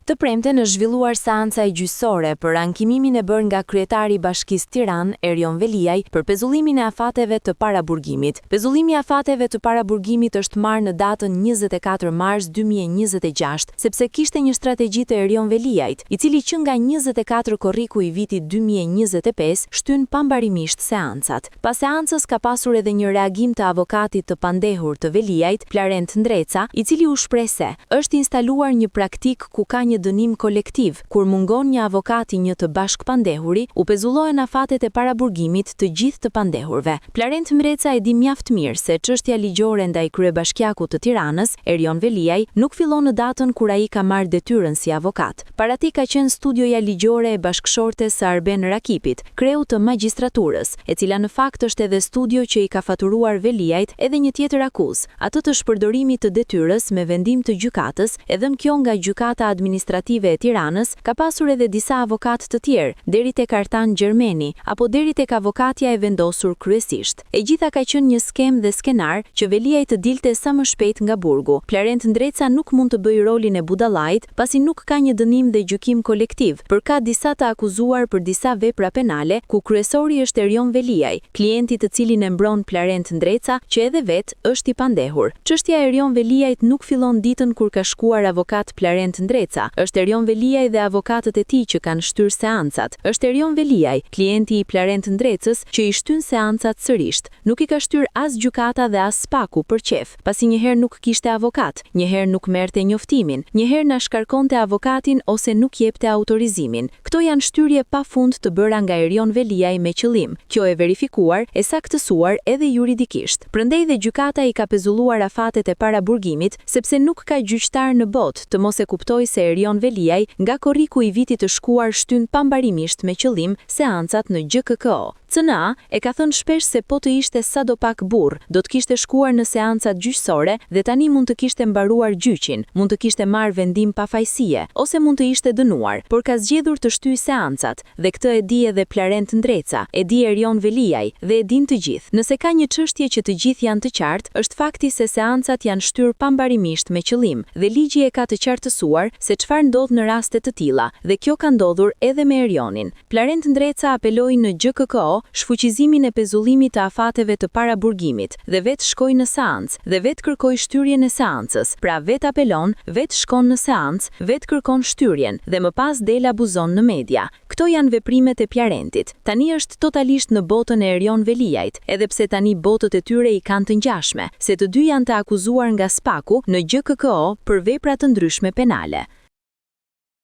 Të premten është zhvilluar seanca e gjyqësore për ankimimin e bërë nga kryetari i Bashkisë Tiranë, Erion Veliaj, për pezullimin e afateve të paraburgimit. Pezullimi i afateve të paraburgimit është marrë në datën 24 mars 2026, sepse kishte një strategji të Erion Veliajt, i cili që nga 24 korriku i vitit 2025 shtyn pambarimisht seancat. Pas seancës ka pasur edhe një reagim të avokatit të pandehur të Veliajt, Plarent Ndreca, i cili u shpreh se është instaluar një praktik ku ka një dënim kolektiv, kur mungon një avokati një të bashkëpandehuri, u pezullohen afatet e paraburgimit të gjithë të pandehurve. Plarent Ndreca e di mjaft mirë se çështja ligjore ndaj kryebashkiakut të Tiranës, Erion Veliaj, nuk fillon në datën kur ai ka marrë detyrën si avokat. Para tij ka qenë studioja ligjore e bashkëshortes së Arben Rakipit, kreu të magjistraturës, e cila në fakt është edhe studio që i ka faturuar Veliajt edhe një tjetër akuzë, atë të shpërdorimit të detyrës me vendim të gjykatës, edhe kjo nga gjykata administrative e Tiranës, ka pasur edhe disa avokat të tjerë, deri tek Artan Gjermeni, apo deri tek avokatja e vendosur kryesisht. E gjitha ka qenë një skem dhe skenar që Veliaj të dilte sa më shpejt nga burgu. Plarent Ndreca nuk mund të bëjë rolin e budallait, pasi nuk ka një dënim dhe gjykim kolektiv, por ka disa të akuzuar për disa vepra penale, ku kryesori është Erion Veliaj, klienti të cilin e mbron Plarent Ndreca, që edhe vet është i pandehur. Çështja e Erion Veliajt nuk fillon ditën kur ka shkuar avokat Plarent Ndreca. Është Erion Veliaj dhe avokatët e tij që kanë shtyr seancat. Është Erion Veliaj, klienti i Plarent Ndrecës, që i shtyn seancat sërish. Nuk i ka shtyr as gjykata dhe as spaku për qef, pasi njëherë nuk kishte avokat, njëherë nuk merrte njoftimin, njëherë na shkarkonte avokatin ose nuk jepte autorizimin. Këto janë shtyrje pafund të bëra nga Erion Veliaj me qëllim. Kjo e verifikuar, e saktësuar edhe juridikisht. Prandaj dhe gjykata i ka pezulluar afatet e paraburgimit, sepse nuk ka gjyqtar në botë të mos e kuptojë se Erion Veliaj nga korriku i vitit të shkuar shtyn pambarimisht me qëllim seancat në GKKO. CNA e ka thënë shpesh se po të ishte sadopak burr, do të kishte shkuar në seancat gjyqësore dhe tani mund të kishte mbaruar gjyqin, mund të kishte marrë vendim pafajësie, ose mund të ishte dënuar, por ka zgjedhur të shtyjë seancat, dhe këtë e di edhe Plarent Ndreca, e di Erion Veliaj dhe e din të gjithë. Nëse ka një çështje që të gjithë janë të qartë, është fakti se seancat janë shtyr pambarimisht me qëllim, dhe ligji e ka të qartësuar se çfarë ndodh në raste të tilla, dhe kjo ka ndodhur edhe me Erionin. Plarent Ndreca apeloi në GKKO shfuqizimin e pezullimit të afateve të paraburgimit, dhe vetë shkoi në seancë, dhe vetë kërkoi shtyrjen e seancës. Pra vetë apelon, vetë shkon në seancë, vetë kërkon shtyrjen, dhe më pas del abuzon në media. Këto janë veprimet e Plarentit. Tani është totalisht në botën e Erion Veliajt, edhe pse tani botët e tyre i kanë të ngjashme, se të dy janë të akuzuar nga spaku në GKKO për vepra të ndryshme penale.